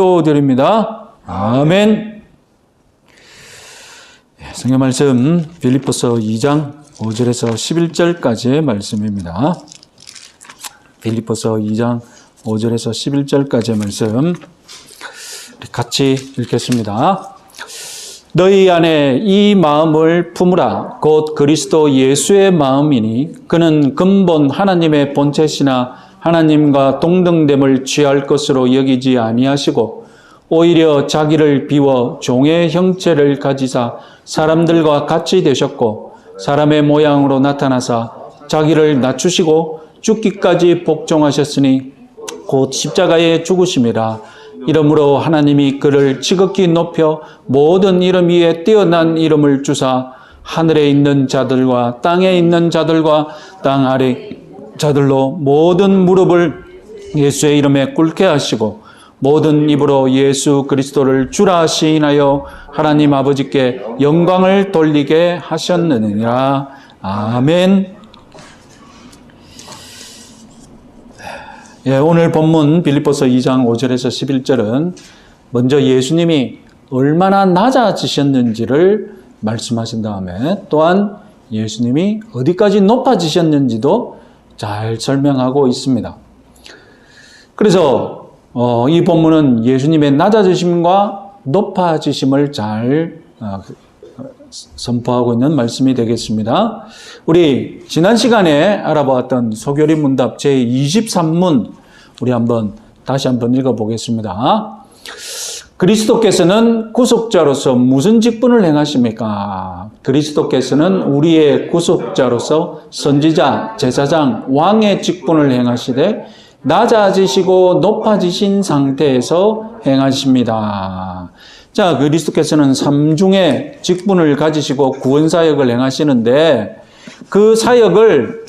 드립니다. 아멘. 성경 말씀 빌립보서 2장 5절에서 11절까지의 말씀입니다. 빌립보서 2장 5절에서 11절까지의 말씀 같이 읽겠습니다. 너희 안에 이 마음을 품으라. 곧 그리스도 예수의 마음이니 그는 근본 하나님의 본체시나 하나님과 동등됨을 취할 것으로 여기지 아니하시고 오히려 자기를 비워 종의 형체를 가지사 사람들과 같이 되셨고 사람의 모양으로 나타나사 자기를 낮추시고 죽기까지 복종하셨으니 곧 십자가에 죽으심이라. 이러므로 하나님이 그를 지극히 높여 모든 이름 위에 뛰어난 이름을 주사 하늘에 있는 자들과 땅에 있는 자들과 땅 아래 자들로 모든 무릎을 예수의 이름에 꿇게 하시고 모든 입으로 예수 그리스도를 주라 시인하여 하나님 아버지께 영광을 돌리게 하셨느니라. 아멘. 오늘 본문 빌립보서 2장 5절에서 11절은 먼저 예수님이 얼마나 낮아지셨는지를 말씀하신 다음에 또한 예수님이 어디까지 높아지셨는지도 잘 설명하고 있습니다. 그래서 이 본문은 예수님의 낮아지심과 높아지심을 잘 선포하고 있는 말씀이 되겠습니다. 우리 지난 시간에 알아보았던 소교리 문답 제23문 우리 다시 한번 읽어보겠습니다. 그리스도께서는 구속자로서 무슨 직분을 행하십니까? 그리스도께서는 우리의 구속자로서 선지자, 제사장, 왕의 직분을 행하시되 낮아지시고 높아지신 상태에서 행하십니다. 자, 그리스도께서는 삼중의 직분을 가지시고 구원사역을 행하시는데 그 사역을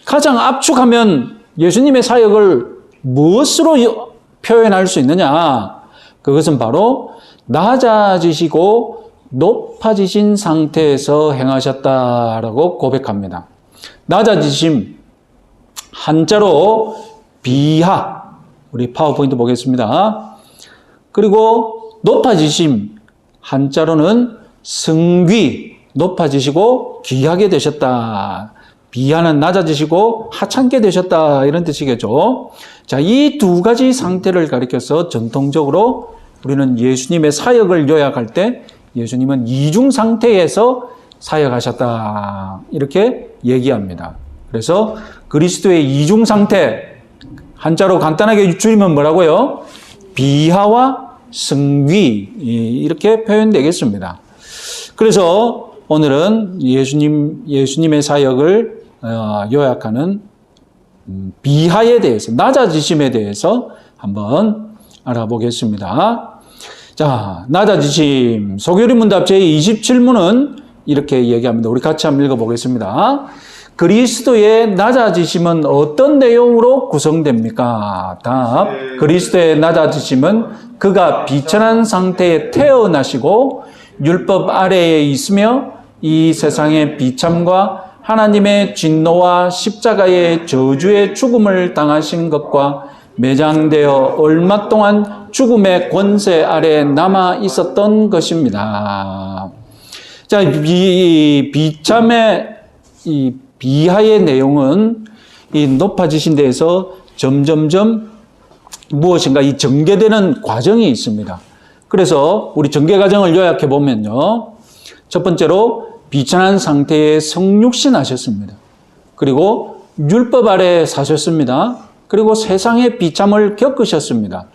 가장 압축하면 예수님의 사역을 무엇으로 표현할 수 있느냐? 그것은 바로 낮아지시고 높아지신 상태에서 행하셨다라고 고백합니다. 낮아지심, 한자로 비하, 우리 파워포인트 보겠습니다. 그리고 높아지심, 한자로는 승귀, 높아지시고 귀하게 되셨다. 비하는 낮아지시고 하찮게 되셨다 이런 뜻이겠죠. 자, 이 두 가지 상태를 가리켜서 전통적으로 우리는 예수님의 사역을 요약할 때 예수님은 이중 상태에서 사역하셨다 이렇게 얘기합니다. 그래서 그리스도의 이중 상태 한자로 간단하게 줄이면 뭐라고요? 비하와 승귀 이렇게 표현되겠습니다. 그래서 오늘은 예수님의 사역을 요약하는 비하에 대해서, 낮아지심에 대해서 한번 알아보겠습니다. 자, 낮아지심. 소교리 문답 제27문은 이렇게 얘기합니다. 우리 같이 한번 읽어보겠습니다. 그리스도의 낮아지심은 어떤 내용으로 구성됩니까? 답. 그리스도의 낮아지심은 그가 비천한 상태에 태어나시고 율법 아래에 있으며 이 세상의 비참과 하나님의 진노와 십자가의 저주의 죽음을 당하신 것과 매장되어 얼마 동안 죽음의 권세 아래 남아 있었던 것입니다. 자, 비참의 이 비하의 내용은 이 높아지신 데에서 점점점 무엇인가 이 전개되는 과정이 있습니다. 그래서 우리 전개 과정을 요약해 보면요. 첫 번째로 비천한 상태에 성육신 하셨습니다. 그리고 율법 아래 사셨습니다. 그리고 세상의 비참을 겪으셨습니다.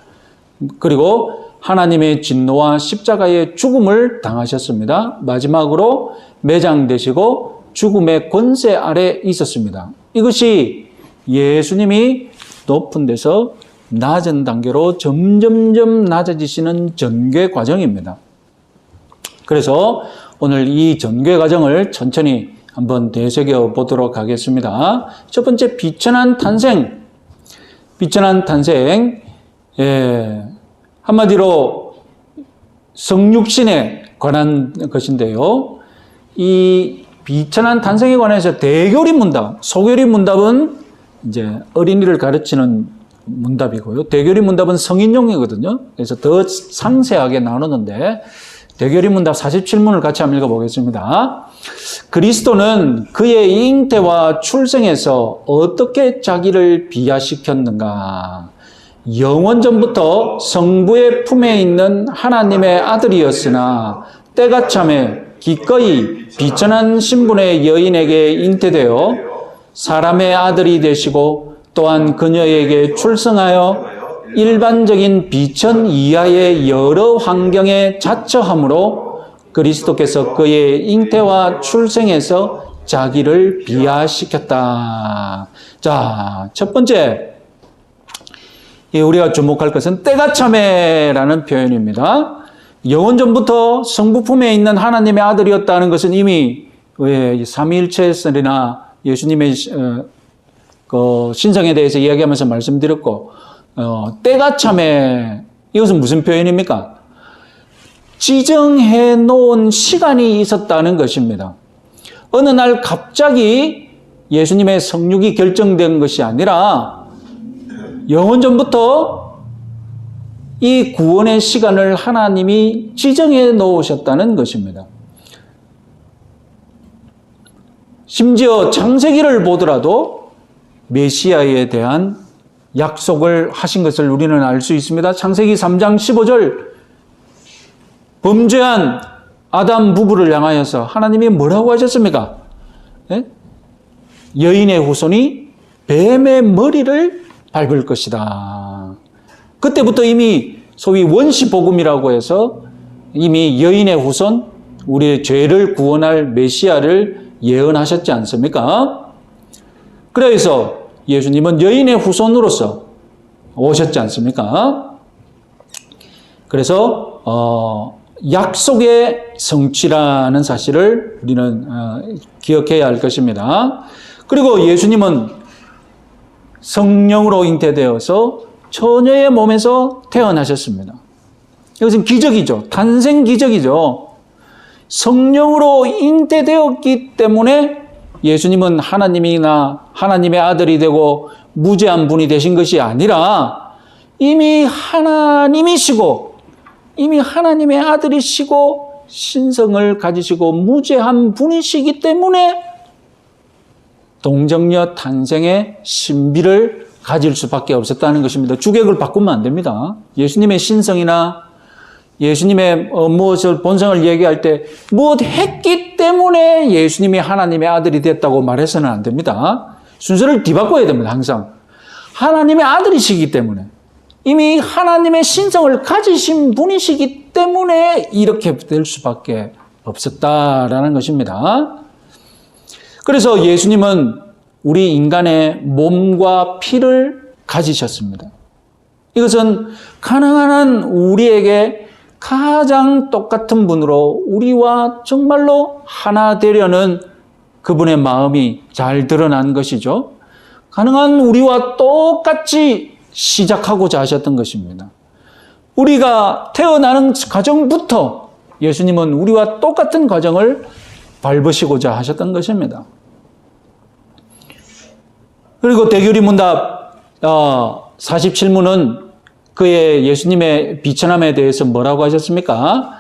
그리고 하나님의 진노와 십자가의 죽음을 당하셨습니다. 마지막으로 매장되시고 죽음의 권세 아래 있었습니다. 이것이 예수님이 높은 데서 낮은 단계로 점점점 낮아지시는 전개 과정입니다. 그래서 오늘 이 전개 과정을 천천히 한번 되새겨 보도록 하겠습니다. 첫 번째, 비천한 탄생. 비천한 탄생. 한마디로 성육신에 관한 것인데요. 이 비천한 탄생에 관해서 대교리 문답, 소교리 문답은 이제 어린이를 가르치는 문답이고요. 대교리 문답은 성인용이거든요. 그래서 더 상세하게 나누는데 대교리 문답 47문을 같이 한번 읽어보겠습니다. 그리스도는 그의 잉태와 출생에서 어떻게 자기를 비하시켰는가? 영원전부터 성부의 품에 있는 하나님의 아들이었으나 때가 참에 기꺼이 비천한 신분의 여인에게 잉태되어 사람의 아들이 되시고 또한 그녀에게 출생하여 일반적인 비천 이하의 여러 환경에 자처함으로 그리스도께서 그의 잉태와 출생에서 자기를 비하시켰다. 자, 첫 번째 우리가 주목할 것은 때가 참에라는 표현입니다. 영원전부터 성부 품에 있는 하나님의 아들이었다는 것은 이미 삼위일체설이나 예수님의 그 신성에 대해서 이야기하면서 말씀드렸고, 때가 참에 이것은 무슨 표현입니까? 지정해 놓은 시간이 있었다는 것입니다. 어느 날 갑자기 예수님의 성육이 결정된 것이 아니라 영원전부터 이 구원의 시간을 하나님이 지정해 놓으셨다는 것입니다. 심지어 창세기를 보더라도 메시아에 대한 약속을 하신 것을 우리는 알 수 있습니다. 창세기 3장 15절 범죄한 아담 부부를 향하여서 하나님이 뭐라고 하셨습니까? 네? 여인의 후손이 뱀의 머리를 밟을 것이다. 그때부터 이미 소위 원시복음이라고 해서 이미 여인의 후손, 우리의 죄를 구원할 메시아를 예언하셨지 않습니까? 그래서 예수님은 여인의 후손으로서 오셨지 않습니까? 그래서 약속의 성취라는 사실을 우리는 기억해야 할 것입니다. 그리고 예수님은 성령으로 잉태되어서 처녀의 몸에서 태어나셨습니다. 이것은 기적이죠. 탄생 기적이죠. 성령으로 잉태되었기 때문에 예수님은 하나님이나 하나님의 아들이 되고 무죄한 분이 되신 것이 아니라 이미 하나님이시고 이미 하나님의 아들이시고 신성을 가지시고 무죄한 분이시기 때문에 동정녀 탄생의 신비를 가질 수밖에 없었다는 것입니다. 주객을 바꾸면 안 됩니다. 예수님의 신성이나 예수님의 무엇을 본성을 얘기할 때 무엇 했기 때문에 예수님이 하나님의 아들이 됐다고 말해서는 안 됩니다. 순서를 뒤바꿔야 됩니다. 항상 하나님의 아들이시기 때문에 이미 하나님의 신성을 가지신 분이시기 때문에 이렇게 될 수밖에 없었다라는 것입니다. 그래서 예수님은 우리 인간의 몸과 피를 가지셨습니다. 이것은 가능한 한 우리에게 가장 똑같은 분으로 우리와 정말로 하나 되려는 그분의 마음이 잘 드러난 것이죠. 가능한 우리와 똑같이 시작하고자 하셨던 것입니다. 우리가 태어나는 과정부터 예수님은 우리와 똑같은 과정을 밟으시고자 하셨던 것입니다. 그리고 대교리 문답 47문은 그의 예수님의 비천함에 대해서 뭐라고 하셨습니까?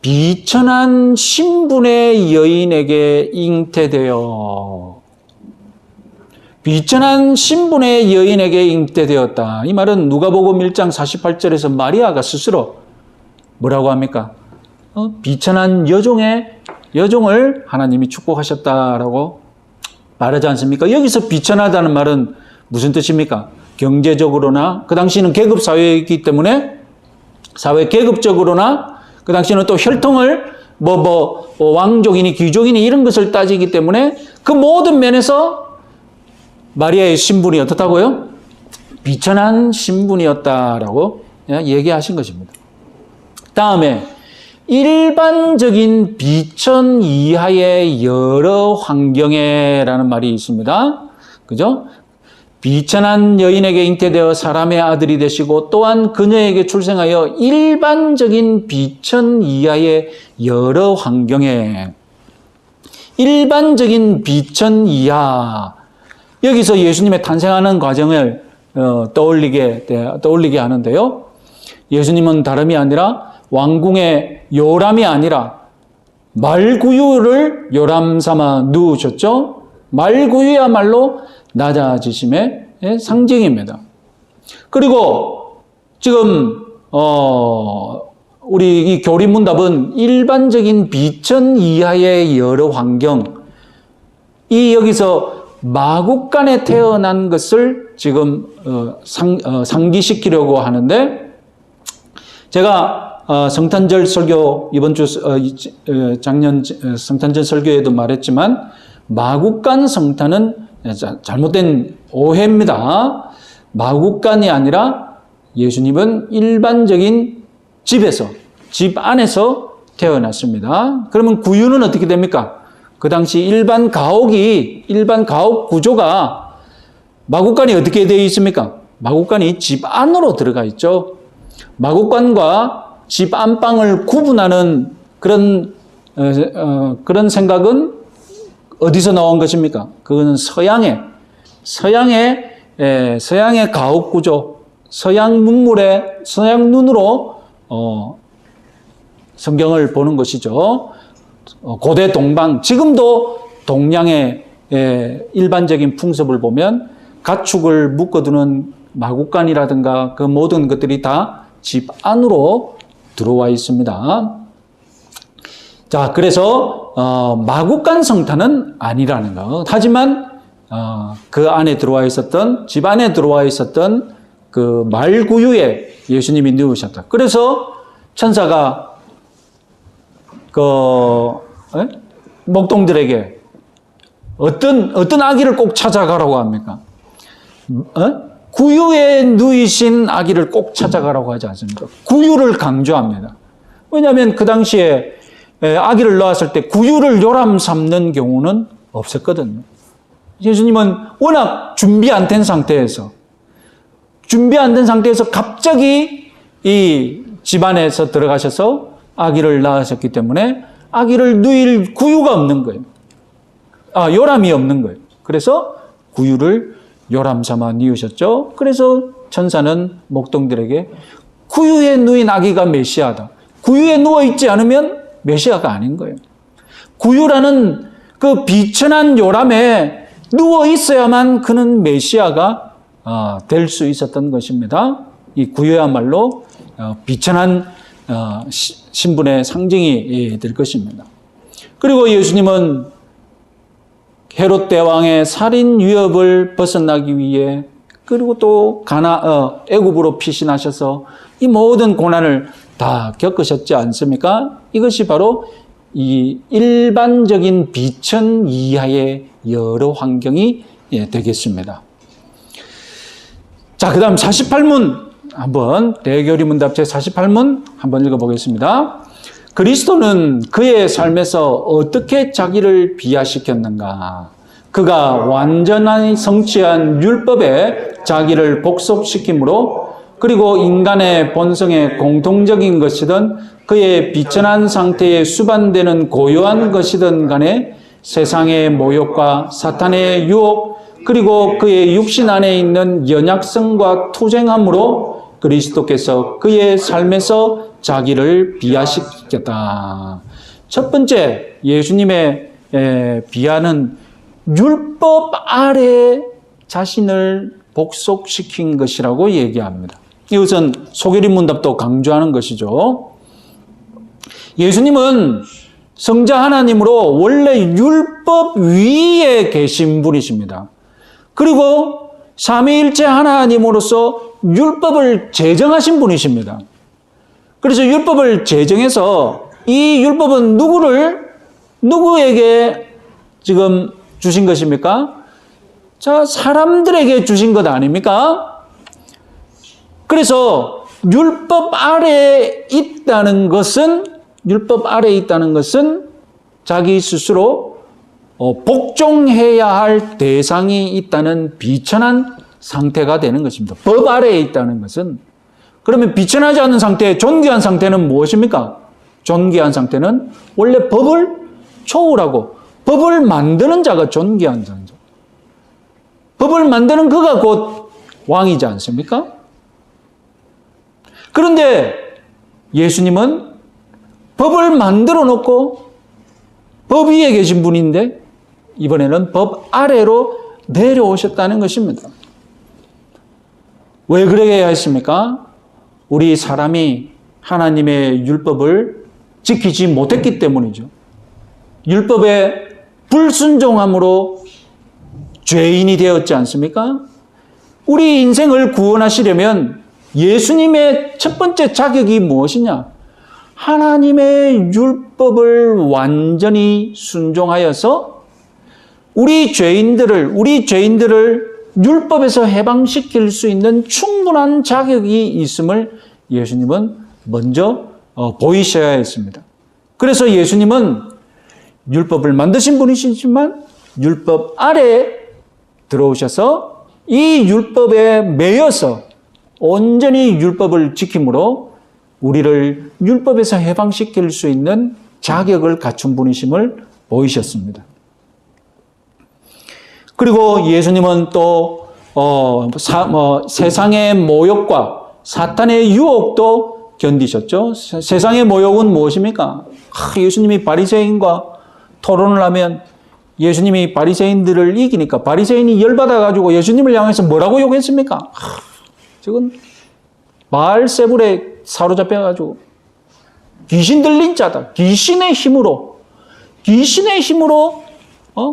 비천한 신분의 여인에게 잉태되어 비천한 신분의 여인에게 잉태되었다. 이 말은 누가복음 1장 48절에서 마리아가 스스로 뭐라고 합니까? 비천한 여종을 하나님이 축복하셨다라고 말하지 않습니까? 여기서 비천하다는 말은 무슨 뜻입니까? 경제적으로나 그 당시는 계급 사회이기 때문에 사회 계급적으로나 그 당시는 또 혈통을 왕족이니 귀족이니 이런 것을 따지기 때문에 그 모든 면에서 마리아의 신분이 어떻다고요? 비천한 신분이었다라고 얘기하신 것입니다. 다음에 일반적인 비천 이하의 여러 환경에라는 말이 있습니다. 그죠? 비천한 여인에게 잉태되어 사람의 아들이 되시고 또한 그녀에게 출생하여 일반적인 비천 이하의 여러 환경에 일반적인 비천 이하 여기서 예수님의 탄생하는 과정을 떠올리게 하는데요. 예수님은 다름이 아니라 왕궁의 요람이 아니라 말구유를 요람 삼아 누우셨죠. 말구유야말로 낮아지심의 상징입니다. 그리고 지금 우리 이 교리문답은 일반적인 비천 이하의 여러 환경, 이 여기서 마국간에 태어난 것을 지금 상기시키려고 하는데, 제가 성탄절 설교, 이번 주 작년 성탄절 설교에도 말했지만 마국간 성탄은 잘못된 오해입니다. 마국간이 아니라 예수님은 일반적인 집에서, 집 안에서 태어났습니다. 그러면 구유는 어떻게 됩니까? 그 당시 일반 가옥 구조가 마국간이 어떻게 되어 있습니까? 마국간이 집 안으로 들어가 있죠. 마국간과 집 안방을 구분하는 그런 생각은 어디서 나온 것입니까? 그거는 서양의 가옥 구조, 서양 눈으로 성경을 보는 것이죠. 고대 동방, 지금도 동양의 일반적인 풍습을 보면 가축을 묶어두는 마국간이라든가 그 모든 것들이 다 집 안으로 들어와 있습니다. 자, 그래서 마국간 성탄은 아니라는 것. 하지만 그 안에 들어와 있었던, 집 안에 들어와 있었던 그 말구유에 예수님이 누우셨다. 그래서 천사가 목동들에게 어떤 아기를 꼭 찾아가라고 합니까? 구유에 누이신 아기를 꼭 찾아가라고 하지 않습니까? 구유를 강조합니다. 왜냐하면 그 당시에 아기를 낳았을 때 구유를 요람 삼는 경우는 없었거든요. 예수님은 워낙 준비 안 된 상태에서 갑자기 이 집안에서 들어가셔서 아기를 낳으셨기 때문에 아기를 누일 구유가 없는 거예요. 요람이 없는 거예요. 그래서 구유를 요람 삼아 누우셨죠. 그래서 천사는 목동들에게 구유에 누인 아기가 메시아다. 구유에 누워있지 않으면 메시아가 아닌 거예요. 구유라는 그 비천한 요람에 누워있어야만 그는 메시아가 될 수 있었던 것입니다. 이 구유야말로 비천한 신분의 상징이 될 것입니다. 그리고 예수님은 헤롯 대왕의 살인 위협을 벗어나기 위해, 그리고 또 애굽으로 피신하셔서 이 모든 고난을 다 겪으셨지 않습니까? 이것이 바로 이 일반적인 비천 이하의 여러 환경이 되겠습니다. 자, 그 다음 48문 한번, 대교리 문답 제 48문 한번 읽어보겠습니다. 그리스도는 그의 삶에서 어떻게 자기를 비하시켰는가? 그가 완전히 성취한 율법에 자기를 복속시킴으로, 그리고 인간의 본성의 공통적인 것이든 그의 비천한 상태에 수반되는 고요한 것이든 간에 세상의 모욕과 사탄의 유혹, 그리고 그의 육신 안에 있는 연약성과 투쟁함으로 그리스도께서 그의 삶에서 자기를 비하시켰다. 첫 번째, 예수님의 비하는 율법 아래 자신을 복속시킨 것이라고 얘기합니다. 이것은 소결인 문답도 강조하는 것이죠. 예수님은 성자 하나님으로 원래 율법 위에 계신 분이십니다. 그리고 삼위일체 하나님으로서 율법을 제정하신 분이십니다. 그래서 율법을 제정해서 이 율법은 누구에게 지금 주신 것입니까? 자, 사람들에게 주신 것 아닙니까? 그래서 율법 아래에 있다는 것은 자기 스스로 복종해야 할 대상이 있다는 비천한 상태가 되는 것입니다. 법 아래에 있다는 것은, 그러면 비천하지 않은 상태, 존귀한 상태는 무엇입니까? 존귀한 상태는 원래 법을 초월하고 법을 만드는 자가 존귀한 자죠. 법을 만드는 그가 곧 왕이지 않습니까? 그런데 예수님은 법을 만들어 놓고 법 위에 계신 분인데 이번에는 법 아래로 내려오셨다는 것입니다. 왜 그래야 했습니까? 우리 사람이 하나님의 율법을 지키지 못했기 때문이죠. 율법에 불순종함으로 죄인이 되었지 않습니까? 우리 인생을 구원하시려면 예수님의 첫 번째 자격이 무엇이냐? 하나님의 율법을 완전히 순종하여서 우리 죄인들을 율법에서 해방시킬 수 있는 충분한 자격이 있음을 예수님은 먼저 보이셔야 했습니다. 그래서 예수님은 율법을 만드신 분이시지만 율법 아래에 들어오셔서 이 율법에 매여서 온전히 율법을 지킴으로 우리를 율법에서 해방시킬 수 있는 자격을 갖춘 분이심을 보이셨습니다. 그리고 예수님은 또 세상의 모욕과 사탄의 유혹도 견디셨죠. 세상의 모욕은 무엇입니까? 예수님이 바리새인과 토론을 하면 예수님이 바리새인들을 이기니까 바리새인이 열받아가지고 예수님을 향해서 뭐라고 욕했습니까? 저건 바알세불에 사로잡혀가지고 귀신 들린 자다. 귀신의 힘으로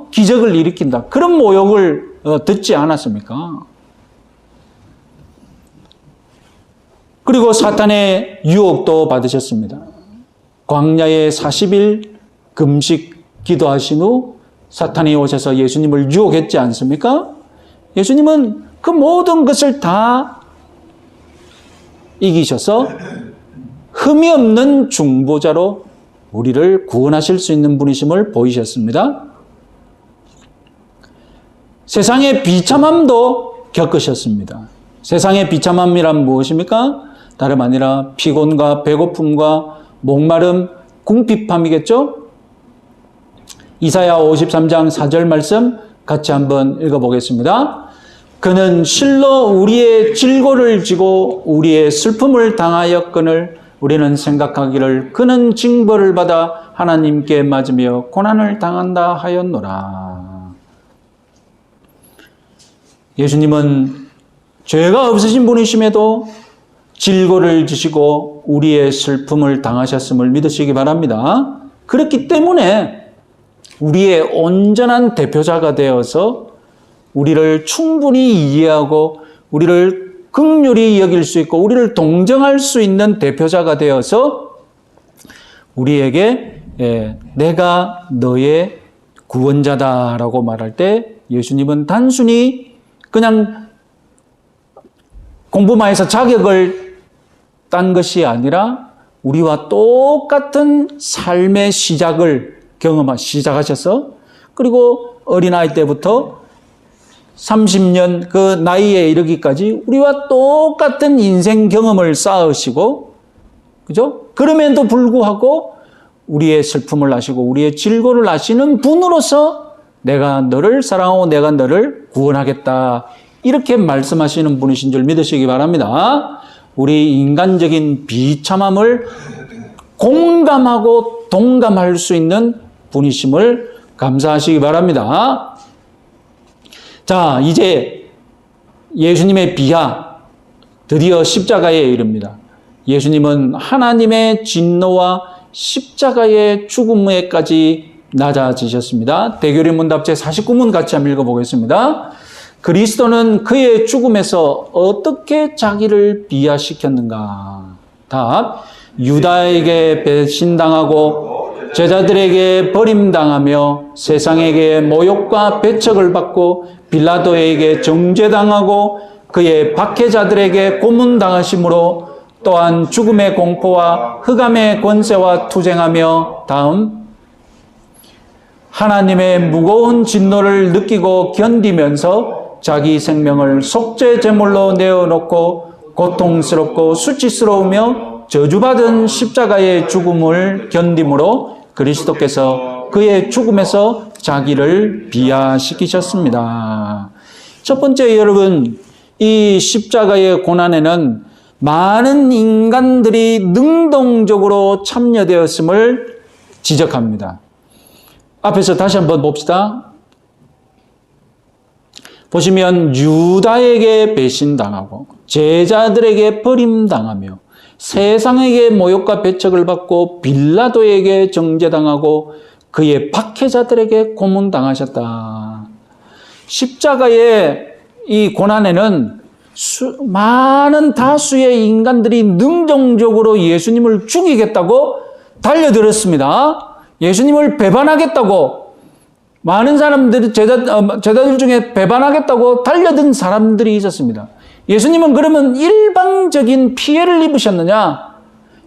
기적을 일으킨다. 그런 모욕을 듣지 않았습니까? 그리고 사탄의 유혹도 받으셨습니다. 광야에 40일 금식 기도하신 후 사탄이 오셔서 예수님을 유혹했지 않습니까? 예수님은 그 모든 것을 다 이기셔서 흠이 없는 중보자로 우리를 구원하실 수 있는 분이심을 보이셨습니다. 세상의 비참함도 겪으셨습니다. 세상의 비참함이란 무엇입니까? 다름 아니라 피곤과 배고픔과 목마름, 궁핍함이겠죠? 이사야 53장 4절 말씀 같이 한번 읽어보겠습니다. 그는 실로 우리의 질고를 지고 우리의 슬픔을 당하였거늘 우리는 생각하기를 그는 징벌을 받아 하나님께 맞으며 고난을 당한다 하였노라. 예수님은 죄가 없으신 분이심에도 질고를 지시고 우리의 슬픔을 당하셨음을 믿으시기 바랍니다. 그렇기 때문에 우리의 온전한 대표자가 되어서 우리를 충분히 이해하고 우리를 긍휼히 여길 수 있고 우리를 동정할 수 있는 대표자가 되어서 우리에게 내가 너의 구원자다라고 말할 때 예수님은 단순히 그냥 공부만 해서 자격을 딴 것이 아니라 우리와 똑같은 삶의 시작을 시작하셔서 그리고 어린아이 때부터 30년 그 나이에 이르기까지 우리와 똑같은 인생 경험을 쌓으시고, 그죠? 그럼에도 불구하고 우리의 슬픔을 아시고 우리의 질고를 아시는 분으로서 내가 너를 사랑하고 내가 너를 구원하겠다. 이렇게 말씀하시는 분이신 줄 믿으시기 바랍니다. 우리 인간적인 비참함을 공감하고 동감할 수 있는 분이심을 감사하시기 바랍니다. 자, 이제 예수님의 비하, 드디어 십자가에 이릅니다. 예수님은 하나님의 진노와 십자가의 죽음에까지 낮아지셨습니다. 대교리 문답 제49문 같이 한번 읽어보겠습니다. 그리스도는 그의 죽음에서 어떻게 자기를 비하시켰는가? 답, 유다에게 배신당하고 제자들에게 버림당하며 세상에게 모욕과 배척을 받고 빌라도에게 정죄당하고 그의 박해자들에게 고문당하심으로 또한 죽음의 공포와 흑암의 권세와 투쟁하며 다음 하나님의 무거운 진노를 느끼고 견디면서 자기 생명을 속죄 제물로 내어놓고 고통스럽고 수치스러우며 저주받은 십자가의 죽음을 견딤으로 그리스도께서 그의 죽음에서 자기를 비하시키셨습니다. 첫 번째 여러분, 이 십자가의 고난에는 많은 인간들이 능동적으로 참여되었음을 지적합니다. 앞에서 다시 한번 봅시다. 보시면 유다에게 배신당하고 제자들에게 버림당하며 세상에게 모욕과 배척을 받고 빌라도에게 정죄당하고 그의 박해자들에게 고문당하셨다. 십자가의 이 고난에는 많은 다수의 인간들이 능동적으로 예수님을 죽이겠다고 달려들었습니다. 예수님을 배반하겠다고 많은 사람들이 제자들 중에 배반하겠다고 달려든 사람들이 있었습니다. 예수님은 그러면 일방적인 피해를 입으셨느냐?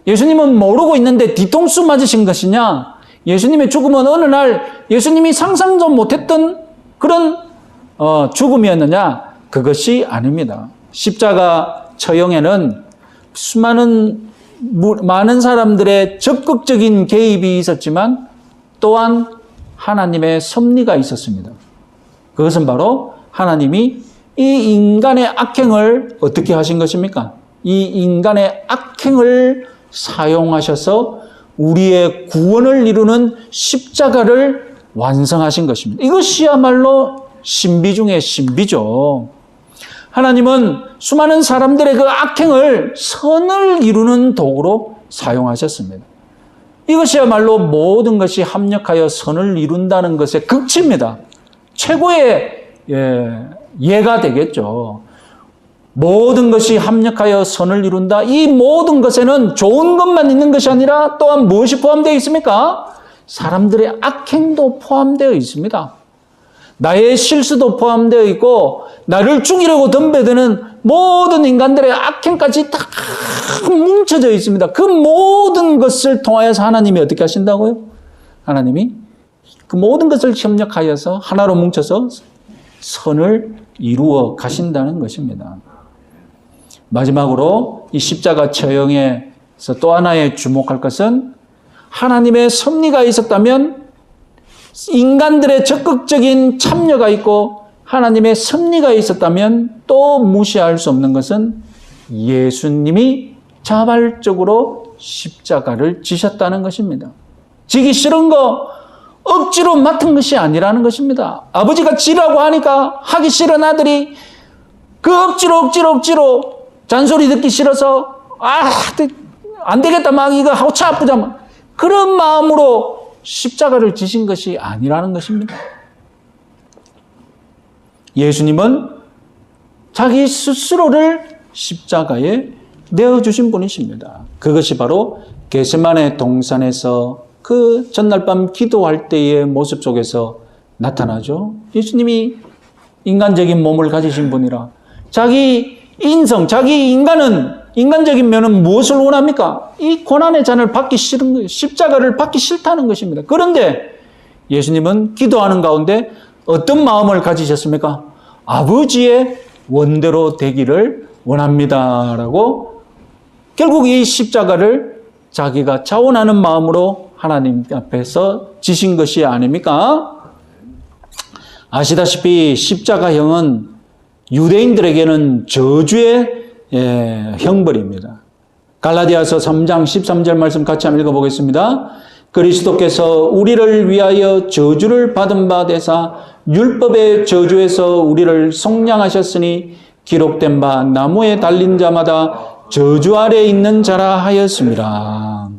예수님은 모르고 있는데 뒤통수 맞으신 것이냐? 예수님의 죽음은 어느 날 예수님이 상상도 못했던 그런 죽음이었느냐? 그것이 아닙니다. 십자가 처형에는 많은 사람들의 적극적인 개입이 있었지만 또한 하나님의 섭리가 있었습니다. 그것은 바로 하나님이 이 인간의 악행을 어떻게 하신 것입니까? 이 인간의 악행을 사용하셔서 우리의 구원을 이루는 십자가를 완성하신 것입니다. 이것이야말로 신비 중의 신비죠. 하나님은 수많은 사람들의 그 악행을 선을 이루는 도구로 사용하셨습니다. 이것이야말로 모든 것이 합력하여 선을 이룬다는 것의 극치입니다. 최고의 예가 되겠죠. 모든 것이 합력하여 선을 이룬다. 이 모든 것에는 좋은 것만 있는 것이 아니라 또한 무엇이 포함되어 있습니까? 사람들의 악행도 포함되어 있습니다. 나의 실수도 포함되어 있고 나를 죽이려고 덤벼드는 모든 인간들의 악행까지 다 뭉쳐져 있습니다. 그 모든 것을 통하여서 하나님이 어떻게 하신다고요? 하나님이 그 모든 것을 협력하여서 하나로 뭉쳐서 선을 이루어 가신다는 것입니다. 마지막으로 이 십자가 처형에서 또 하나의 주목할 것은 하나님의 섭리가 있었다면 인간들의 적극적인 참여가 있고 하나님의 섭리가 있었다면 또 무시할 수 없는 것은 예수님이 자발적으로 십자가를 지셨다는 것입니다. 지기 싫은 거 억지로 맡은 것이 아니라는 것입니다. 아버지가 지라고 하니까 하기 싫은 아들이 그 억지로 잔소리 듣기 싫어서 안 되겠다 막 이거 하고 차 아프자 그런 마음으로 십자가를 지신 것이 아니라는 것입니다. 예수님은 자기 스스로를 십자가에 내어주신 분이십니다. 그것이 바로 겟세마네 동산에서 그 전날 밤 기도할 때의 모습 속에서 나타나죠. 예수님이 인간적인 몸을 가지신 분이라 자기 인성, 자기 인간적인 면은 무엇을 원합니까? 이 고난의 잔을 받기 싫은 거예요. 십자가를 받기 싫다는 것입니다. 그런데 예수님은 기도하는 가운데 어떤 마음을 가지셨습니까? 아버지의 원대로 되기를 원합니다라고 결국 이 십자가를 자기가 자원하는 마음으로 하나님 앞에서 지신 것이 아닙니까? 아시다시피 십자가형은 유대인들에게는 저주의 형벌입니다. 갈라디아서 3장 13절 말씀 같이 한번 읽어보겠습니다. 그리스도께서 우리를 위하여 저주를 받은 바 되사 율법의 저주에서 우리를 속량하셨으니 기록된 바 나무에 달린 자마다 저주 아래 있는 자라 하였습니다.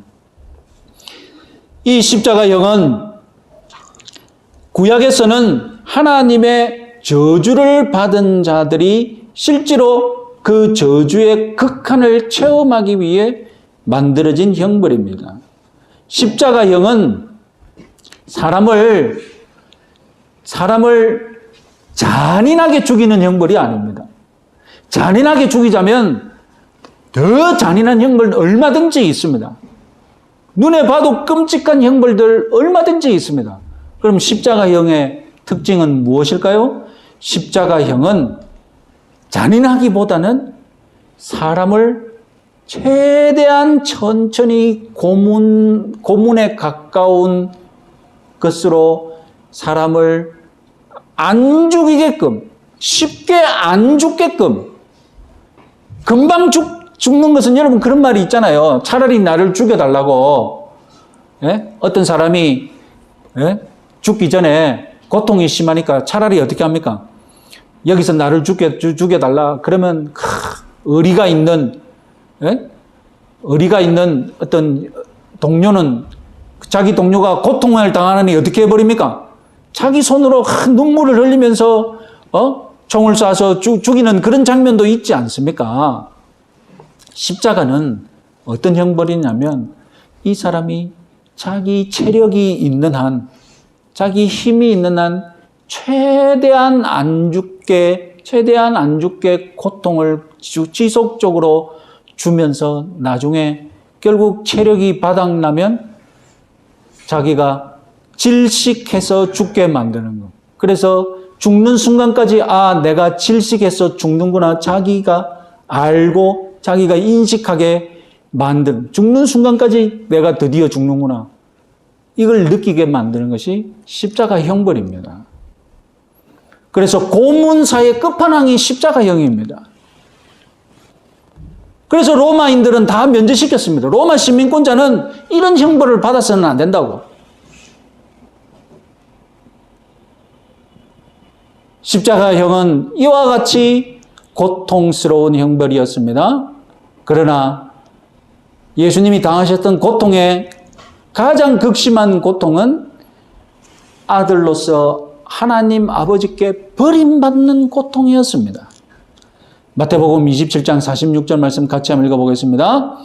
이 십자가형은 구약에서는 하나님의 저주를 받은 자들이 실제로 그 저주의 극한을 체험하기 위해 만들어진 형벌입니다. 십자가형은 사람을 잔인하게 죽이는 형벌이 아닙니다. 잔인하게 죽이자면 더 잔인한 형벌은 얼마든지 있습니다. 눈에 봐도 끔찍한 형벌들 얼마든지 있습니다. 그럼 십자가형의 특징은 무엇일까요? 십자가형은 잔인하기보다는 사람을 최대한 천천히 고문에 가까운 것으로 사람을 안 죽이게끔, 쉽게 안 죽게끔 금방 죽는 것은 여러분 그런 말이 있잖아요. 차라리 나를 죽여달라고. 예? 어떤 사람이 예? 죽기 전에 고통이 심하니까 차라리 어떻게 합니까? 여기서 나를 죽여달라. 그러면 의리가 있는 예? 의리가 있는 어떤 동료는 자기 동료가 고통을 당하느니 어떻게 해버립니까? 자기 손으로 눈물을 흘리면서 총을 쏴서 죽이는 그런 장면도 있지 않습니까? 십자가는 어떤 형벌이냐면 이 사람이 자기 체력이 있는 한, 자기 힘이 있는 한 최대한 안 죽게 고통을 지속적으로 주면서 나중에 결국 체력이 바닥나면 자기가 질식해서 죽게 만드는 것. 그래서 죽는 순간까지 내가 질식해서 죽는구나. 자기가 알고 자기가 인식하게 만드는, 죽는 순간까지 내가 드디어 죽는구나. 이걸 느끼게 만드는 것이 십자가 형벌입니다. 그래서 고문사의 끝판왕이 십자가형입니다. 그래서 로마인들은 다 면제시켰습니다. 로마 시민권자는 이런 형벌을 받아서는 안 된다고. 십자가형은 이와 같이 고통스러운 형벌이었습니다. 그러나 예수님이 당하셨던 고통의 가장 극심한 고통은 아들로서 하나님 아버지께 버림받는 고통이었습니다. 마태복음 27장 46절 말씀 같이 한번 읽어보겠습니다.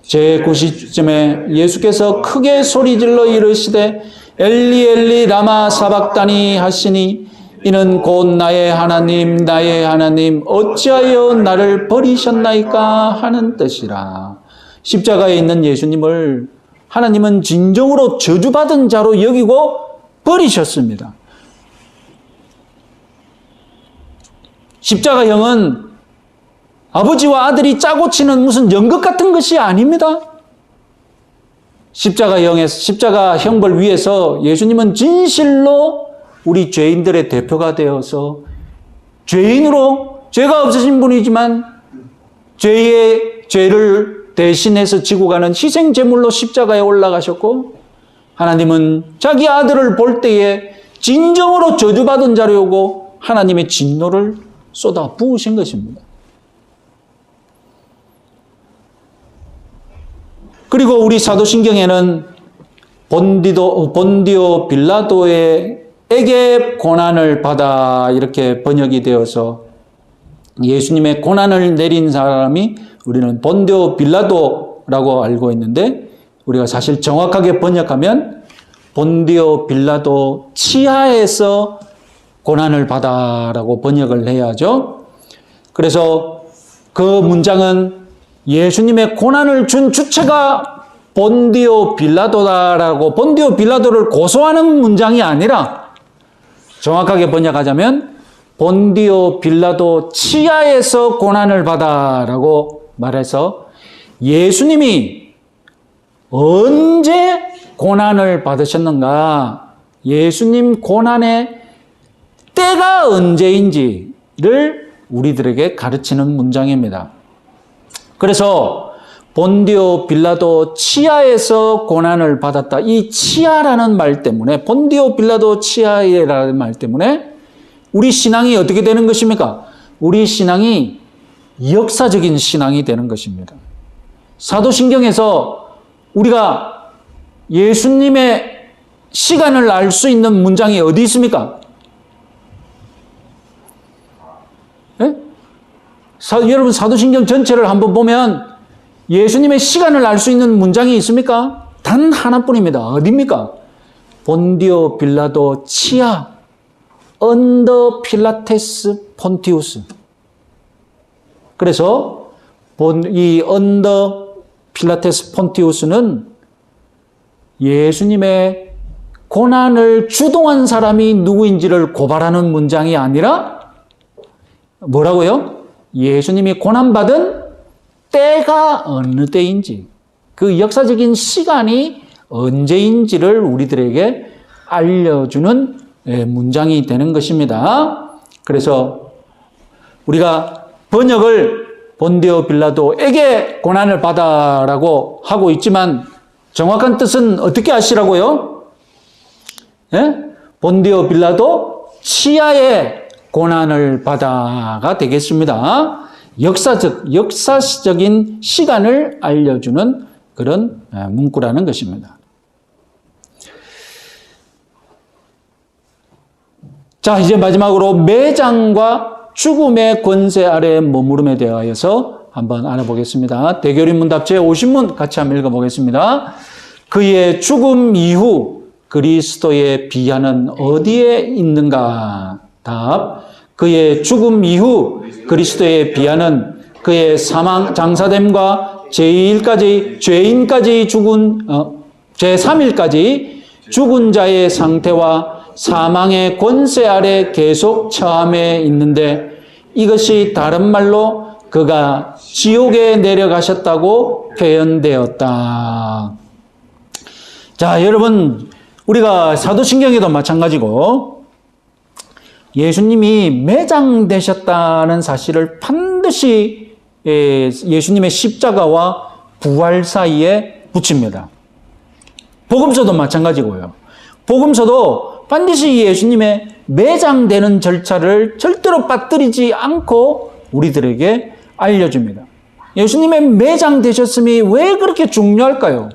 제9시쯤에 예수께서 크게 소리질러 이르시되 엘리 엘리 라마 사박다니 하시니 이는 곧 나의 하나님 어찌하여 나를 버리셨나이까 하는 뜻이라. 십자가에 있는 예수님을 하나님은 진정으로 저주받은 자로 여기고 버리셨습니다. 십자가형은 아버지와 아들이 짜고 치는 무슨 연극 같은 것이 아닙니다. 십자가 형벌 위에서 예수님은 진실로 우리 죄인들의 대표가 되어서 죄인으로 죄가 없으신 분이지만 죄를 대신해서 지고 가는 희생제물로 십자가에 올라가셨고, 하나님은 자기 아들을 볼 때에 진정으로 저주받은 자로 오고 하나님의 진노를 쏟아 부으신 것입니다. 그리고 우리 사도신경에는 본디오 빌라도에게 고난을 받아 이렇게 번역이 되어서 예수님의 고난을 내린 사람이 우리는 본디오 빌라도라고 알고 있는데, 우리가 사실 정확하게 번역하면 본디오 빌라도 치하에서 고난을 받아라고 번역을 해야죠. 그래서 그 문장은 예수님의 고난을 준 주체가 본디오 빌라도다라고, 본디오 빌라도를 고소하는 문장이 아니라 정확하게 번역하자면 본디오 빌라도 치하에서 고난을 받아라고 말해서 예수님이 언제 고난을 받으셨는가, 예수님 고난의 때가 언제인지를 우리들에게 가르치는 문장입니다. 그래서 본디오 빌라도 치하에서 고난을 받았다. 이 치하라는 말 때문에, 본디오 빌라도 치하라는 말 때문에 우리 신앙이 어떻게 되는 것입니까? 우리 신앙이 역사적인 신앙이 되는 것입니다. 사도신경에서 우리가 예수님의 시간을 알 수 있는 문장이 어디 있습니까? 네? 여러분 사도신경 전체를 한번 보면 예수님의 시간을 알 수 있는 문장이 있습니까? 단 하나뿐입니다. 어디입니까? 본디오 빌라도 치하 언더 필라테스 폰티우스. 그래서 이 언더 필라테스 폰티우스는 예수님의 고난을 주동한 사람이 누구인지를 고발하는 문장이 아니라 뭐라고요? 예수님이 고난받은 때가 어느 때인지, 그 역사적인 시간이 언제인지를 우리들에게 알려주는 문장이 되는 것입니다. 그래서 우리가 번역을 본디오 빌라도에게 고난을 받아라고 하고 있지만 정확한 뜻은 어떻게 하시라고요? 예? 본디오 빌라도 치하에 고난을 받아가 되겠습니다. 역사적인 시간을 알려주는 그런 문구라는 것입니다. 자, 이제 마지막으로 매장과 죽음의 권세 아래 머무름에 대하여서 한번 알아보겠습니다. 대결인 문답 제50문 같이 한번 읽어보겠습니다. 그의 죽음 이후 그리스도의 비하는 어디에 있는가? 답. 그의 죽음 이후 그리스도의 비하는 그의 사망, 장사됨과 죄인까지 죽은, 제3일까지 죽은 자의 상태와 사망의 권세 아래 계속 처함에 있는데 이것이 다른 말로 그가 지옥에 내려가셨다고 표현되었다. 자, 여러분, 우리가 사도신경에도 마찬가지고 예수님이 매장되셨다는 사실을 반드시 예수님의 십자가와 부활 사이에 붙입니다. 복음서도 마찬가지고요. 복음서도 반드시 예수님의 매장되는 절차를 절대로 빠뜨리지 않고 우리들에게 알려줍니다. 예수님의 매장되셨음이 왜 그렇게 중요할까요?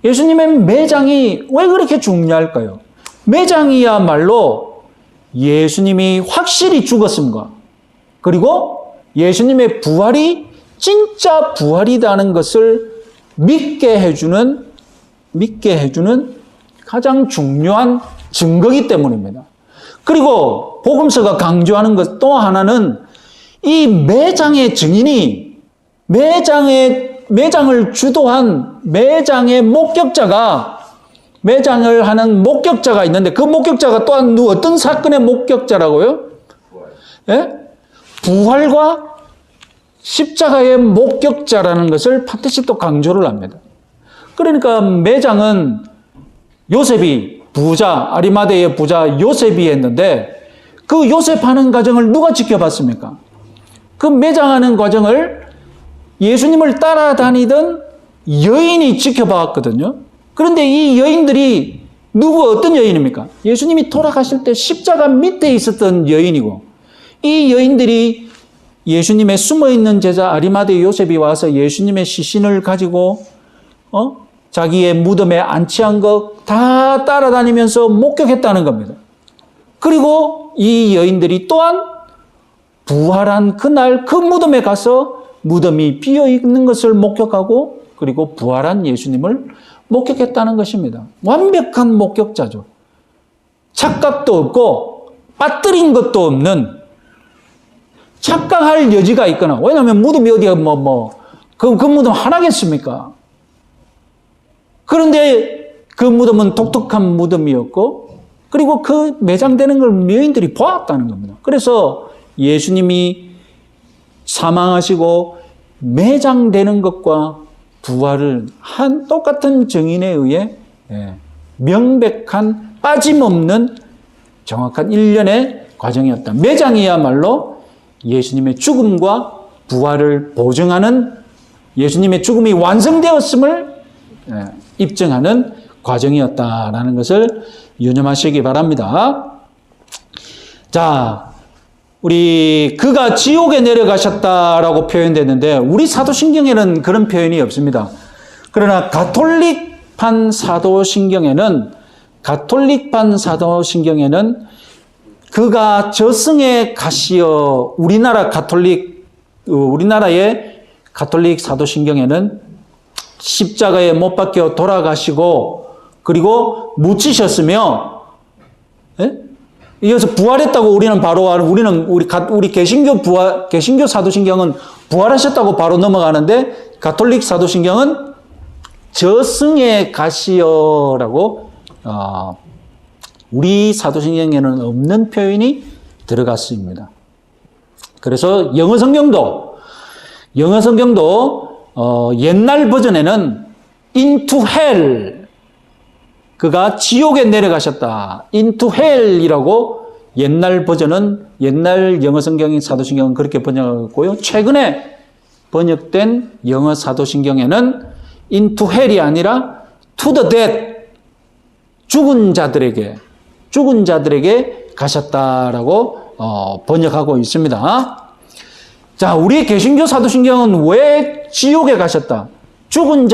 예수님의 매장이 왜 그렇게 중요할까요? 매장이야말로 예수님이 확실히 죽었음과 그리고 예수님의 부활이 진짜 부활이라는 것을 믿게 해주는 가장 중요한 증거이기 때문입니다. 그리고 복음서가 강조하는 것 또 하나는 이 매장의 증인이 매장을 주도한 매장의 매장을 하는 목격자가 있는데 그 목격자가 또한 어떤 사건의 목격자라고요? 예? 부활과 십자가의 목격자라는 것을 반드시 또 강조를 합니다. 그러니까 매장은 요셉이 아리마대의 부자 요셉이 했는데 그 요셉하는 과정을 누가 지켜봤습니까? 그 매장하는 과정을 예수님을 따라다니던 여인이 지켜봤거든요. 그런데 이 여인들이 어떤 여인입니까? 예수님이 돌아가실 때 십자가 밑에 있었던 여인이고 이 여인들이 예수님의 숨어있는 제자 아리마대 요셉이 와서 예수님의 시신을 가지고 자기의 무덤에 안치한 것 다 따라다니면서 목격했다는 겁니다. 그리고 이 여인들이 또한 부활한 그날 그 무덤에 가서 무덤이 비어있는 것을 목격하고 그리고 부활한 예수님을 목격했다는 것입니다. 완벽한 목격자죠. 착각도 없고 빠뜨린 것도 없는 착각할 여지가 있거나 왜냐하면 무덤이 어디가 그 무덤 하나겠습니까? 그런데 그 무덤은 독특한 무덤이었고 그리고 그 매장되는 걸 여인들이 보았다는 겁니다. 그래서 예수님이 사망하시고 매장되는 것과 부활을 한 똑같은 증인에 의해 명백한 빠짐없는 정확한 일련의 과정이었다. 매장이야말로 예수님의 죽음과 부활을 보증하는 예수님의 죽음이 완성되었음을 입증하는 과정이었다라는 것을 유념하시기 바랍니다. 자, 그가 지옥에 내려가셨다라고 표현됐는데 우리 사도신경에는 그런 표현이 없습니다. 그러나 가톨릭판 사도신경에는 그가 저승에 가시어 우리나라의 가톨릭 사도신경에는 십자가에 못 박혀 돌아가시고 그리고 묻히셨으며 이어서 부활했다고 우리 개신교 사도신경은 부활하셨다고 바로 넘어가는데 가톨릭 사도신경은 저승에 가시어라고 우리 사도신경에는 없는 표현이 들어갔습니다. 그래서 영어 성경도 옛날 버전에는 into hell 그가 지옥에 내려가셨다. into hell이라고 옛날 버전은, 옛날 영어 성경인 사도신경은 그렇게 번역하고요. 최근에 번역된 영어 사도신경에는 into hell이 아니라 to the dead, 죽은 자들에게 가셨다라고 번역하고 있습니다. 자, 우리 개신교 사도신경은 왜 지옥에 가셨다, 죽은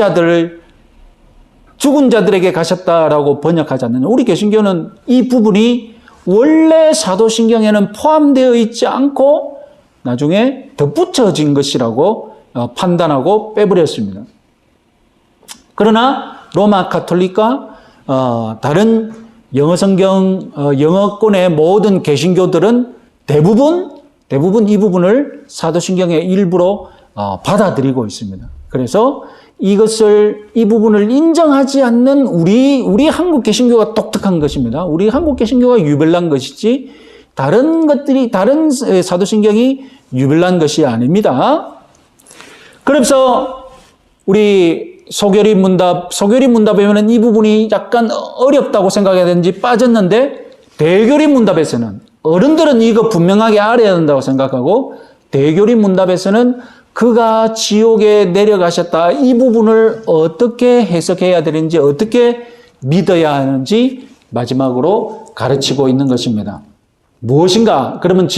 자들에게 가셨다라고 번역하지 않느냐. 우리 개신교는 이 부분이 원래 사도신경에는 포함되어 있지 않고 나중에 덧붙여진 것이라고 판단하고 빼버렸습니다. 그러나 로마 카톨릭과 다른 영어 성경, 영어권의 모든 개신교들은 대부분 이 부분을 사도신경의 일부로 받아들이고 있습니다. 그래서 이 부분을 인정하지 않는 우리 한국 개신교가 독특한 것입니다. 우리 한국 개신교가 유별난 것이지 다른 사도신경이 유별난 것이 아닙니다. 그래서 우리 소결이 문답이면 이 부분이 약간 어렵다고 생각해야 되는지 빠졌는데, 대교리 문답에서는 어른들은 이거 분명하게 알아야 된다고 생각하고, 대교리 문답에서는 그가 지옥에 내려가셨다, 이 부분을 어떻게 해석해야 되는지, 어떻게 믿어야 하는지 마지막으로 가르치고 있는 것입니다. 무엇인가? 그러면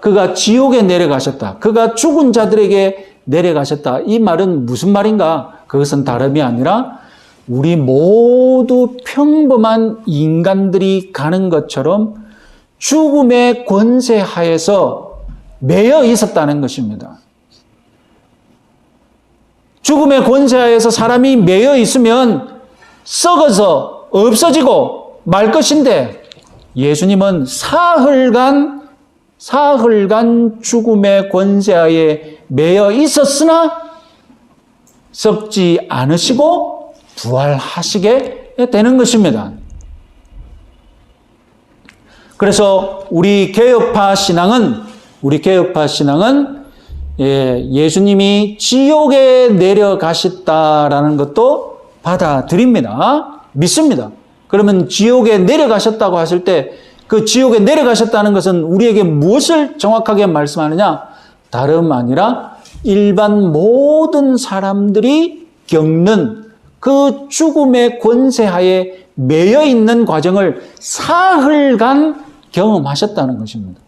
그가 지옥에 내려가셨다, 그가 죽은 자들에게 내려가셨다, 이 말은 무슨 말인가? 그것은 다름이 아니라 우리 모두 평범한 인간들이 가는 것처럼 죽음의 권세 하에서 매여 있었다는 것입니다. 죽음의 권세 하에서 사람이 매여 있으면 썩어서 없어지고 말 것인데, 예수님은 사흘간 죽음의 권세 하에 매여 있었으나 썩지 않으시고 부활하시게 되는 것입니다. 그래서 우리 개혁파 신앙은 예수님이 지옥에 내려가셨다라는 것도 받아들입니다. 믿습니다. 그러면 지옥에 내려가셨다고 하실 때 그 지옥에 내려가셨다는 것은 우리에게 무엇을 정확하게 말씀하느냐? 다름 아니라 일반 모든 사람들이 겪는 그 죽음의 권세하에 매여 있는 과정을 사흘간 경험하셨다는 것입니다.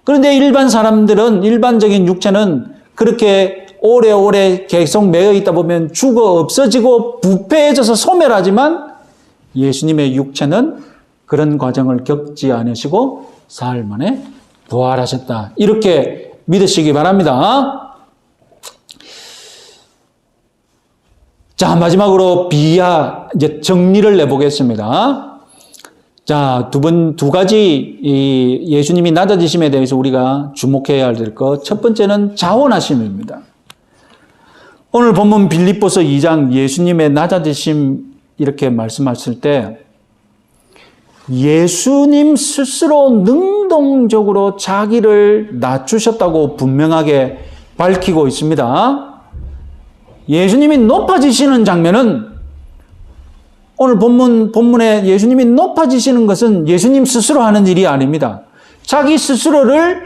그런데 일반적인 육체는 그렇게 오래오래 계속 매여 있다 보면 죽어 없어지고 부패해져서 소멸하지만, 예수님의 육체는 그런 과정을 겪지 않으시고 사흘 만에 부활하셨다, 이렇게 믿으시기 바랍니다. 자, 마지막으로 이제 정리를 내보겠습니다. 자, 두 가지 예수님이 낮아지심에 대해서 우리가 주목해야 될 것. 첫 번째는 자원하심입니다. 오늘 본문 빌립보서 2장 예수님의 낮아지심 이렇게 말씀하실 때 예수님 스스로 능동적으로 자기를 낮추셨다고 분명하게 밝히고 있습니다. 예수님이 높아지시는 장면은, 오늘 본문에 예수님이 높아지시는 것은 예수님 스스로 하는 일이 아닙니다. 자기 스스로를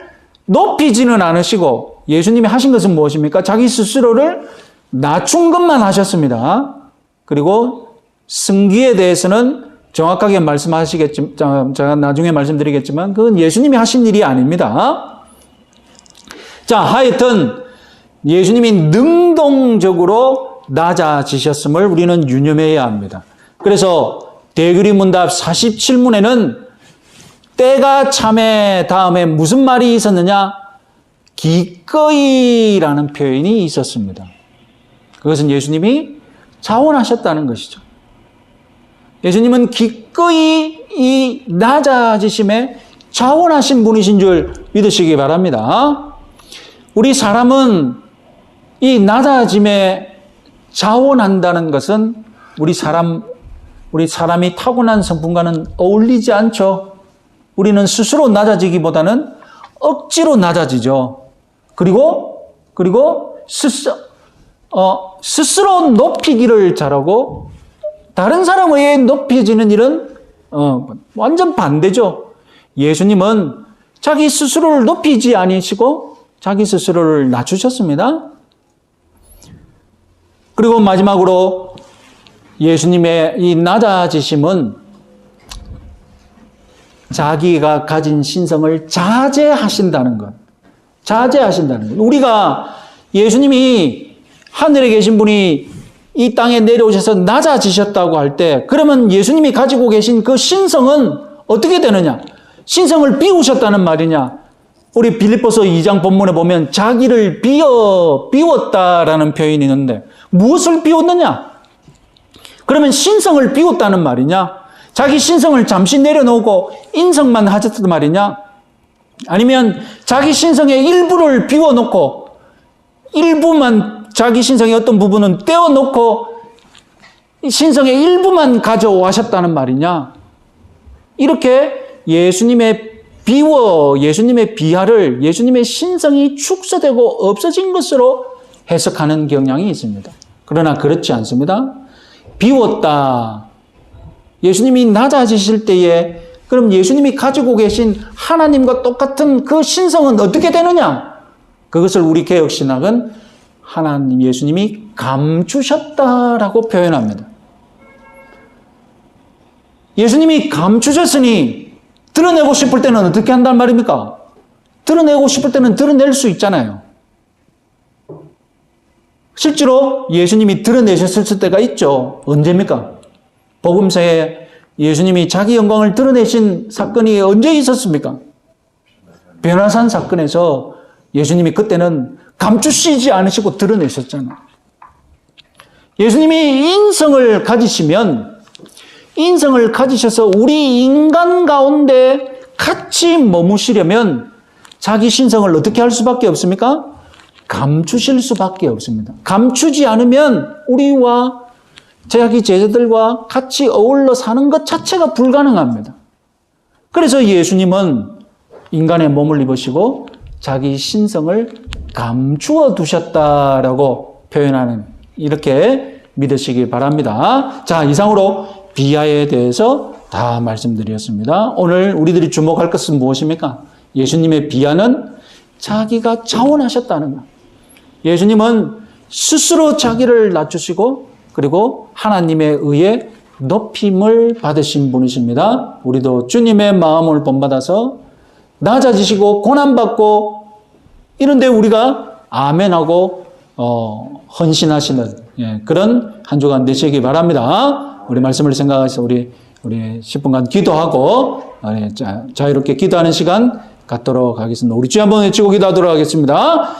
높이지는 않으시고, 예수님이 하신 것은 무엇입니까? 자기 스스로를 낮춘 것만 하셨습니다. 그리고 승기에 대해서는 정확하게 말씀하시겠지만, 제가 나중에 말씀드리겠지만, 그건 예수님이 하신 일이 아닙니다. 자, 하여튼 예수님이 능동적으로 낮아지셨음을 우리는 유념해야 합니다. 그래서 대교리 문답 47문에는 때가 참에 다음에 무슨 말이 있었느냐? 기꺼이라는 표현이 있었습니다. 그것은 예수님이 자원하셨다는 것이죠. 예수님은 기꺼이 이 낮아지심에 자원하신 분이신 줄 믿으시기 바랍니다. 우리 사람은 이 낮아짐에 자원한다는 것은 우리 사람이 타고난 성품과는 어울리지 않죠. 우리는 스스로 낮아지기보다는 억지로 낮아지죠. 그리고 스스로 높이기를 잘하고 다른 사람에 의해 높여지는 일은 완전 반대죠. 예수님은 자기 스스로를 높이지 아니시고 자기 스스로를 낮추셨습니다. 그리고 마지막으로 예수님의 이 낮아지심은 자기가 가진 신성을 자제하신다는 것. 자제하신다는 것. 우리가 예수님이 하늘에 계신 분이 이 땅에 내려오셔서 낮아지셨다고 할 때, 그러면 예수님이 가지고 계신 그 신성은 어떻게 되느냐? 신성을 비우셨다는 말이냐? 우리 빌립보서 2장 본문에 보면 자기를 비웠다라는 표현이 있는데 무엇을 비웠느냐? 그러면 신성을 비웠다는 말이냐? 자기 신성을 잠시 내려놓고 인성만 하셨단 말이냐? 아니면 자기 신성의 일부를 비워놓고 일부만 자기 신성의 어떤 부분은 떼어놓고 신성의 일부만 가져와셨다는 말이냐? 이렇게 예수님의 비하를 예수님의 신성이 축소되고 없어진 것으로 해석하는 경향이 있습니다. 그러나 그렇지 않습니다. 비웠다. 예수님이 낮아지실 때에 그럼 예수님이 가지고 계신 하나님과 똑같은 그 신성은 어떻게 되느냐? 그것을 우리 개혁신학은 하나님 예수님이 감추셨다라고 표현합니다. 예수님이 감추셨으니 드러내고 싶을 때는 어떻게 한단 말입니까? 드러내고 싶을 때는 드러낼 수 있잖아요. 실제로 예수님이 드러내셨을 때가 있죠. 언제입니까? 복음서에 예수님이 자기 영광을 드러내신 사건이 언제 있었습니까? 변화산 사건에서 예수님이 그때는 감추시지 않으시고 드러내셨잖아요. 예수님이 인성을 가지셔서 우리 인간 가운데 같이 머무시려면 자기 신성을 어떻게 할 수밖에 없습니까? 감추실 수밖에 없습니다. 감추지 않으면 우리와 자기 제자들과 같이 어울러 사는 것 자체가 불가능합니다. 그래서 예수님은 인간의 몸을 입으시고 자기 신성을 감추어 두셨다라고 표현하는, 이렇게 믿으시기 바랍니다. 자, 이상으로 비하에 대해서 다 말씀드렸습니다. 오늘 우리들이 주목할 것은 무엇입니까? 예수님의 비하는 자기가 자원하셨다는 것. 예수님은 스스로 자기를 낮추시고 그리고 하나님에 의해 높임을 받으신 분이십니다. 우리도 주님의 마음을 본받아서 낮아지시고 고난받고 이런데 우리가 아멘하고 헌신하시는 그런 한 주간 되시기 바랍니다. 우리 말씀을 생각해서 우리 10분간 기도하고 자유롭게 기도하는 시간 갖도록 하겠습니다. 우리 주여 한번 외치고 기도하도록 하겠습니다.